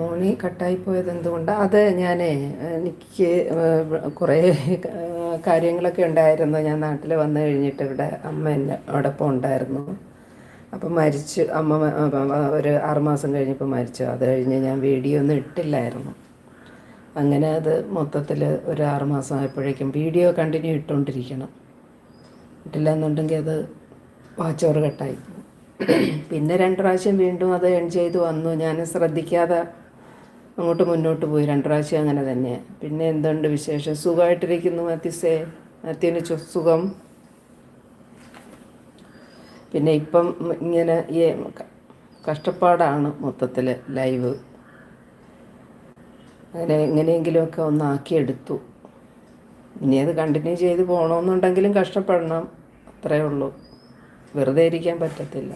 മോണി കട്ടായിപ്പോയത് എന്തുകൊണ്ടാണ്? അത് എനിക്ക് കുറേ കാര്യങ്ങളൊക്കെ ഉണ്ടായിരുന്നു. ഞാൻ നാട്ടിൽ വന്നു കഴിഞ്ഞിട്ട് ഇവിടെ അമ്മ എൻ്റെ അവിടെപ്പം ഉണ്ടായിരുന്നു. അപ്പം മരിച്ചു. അമ്മ ഒരു 6 മാസം കഴിഞ്ഞപ്പോൾ മരിച്ചു. അത് കഴിഞ്ഞ് ഞാൻ വീഡിയോ ഒന്നും ഇട്ടില്ലായിരുന്നു. അങ്ങനെ അത് മൊത്തത്തിൽ ഒരു 6 മാസം ആയപ്പോഴേക്കും വീഡിയോ കണ്ടിന്യൂ ഇട്ടുകൊണ്ടിരിക്കണം. ഇട്ടില്ല എന്നുണ്ടെങ്കിൽ അത് വാച്ച് ഓവർ കട്ടായി. പിന്നെ 2 പ്രാവശ്യം വീണ്ടും അത് എൺ ചെയ്ത് വന്നു. ഞാൻ ശ്രദ്ധിക്കാതെ അങ്ങോട്ട് മുന്നോട്ട് പോയി. 2 പ്രാവശ്യം അങ്ങനെ തന്നെ. പിന്നെ എന്തുണ്ട് വിശേഷം? സുഖമായിട്ടിരിക്കുന്നു മാത്യുസേ? മാത്യുവിന് സുഖം? പിന്നെ ഇപ്പം ഇങ്ങനെ ഈ കഷ്ടപ്പാടാണ് മൊത്തത്തിൽ ലൈവ്. അങ്ങനെ എങ്ങനെയെങ്കിലുമൊക്കെ ഒന്നാക്കിയെടുത്തു. ഇനി അത് കണ്ടിന്യൂ ചെയ്ത് പോകണമെന്നുണ്ടെങ്കിലും കഷ്ടപ്പെടണം. അത്രയേ ഉള്ളൂ. വെറുതെ ഇരിക്കാൻ പറ്റത്തില്ല.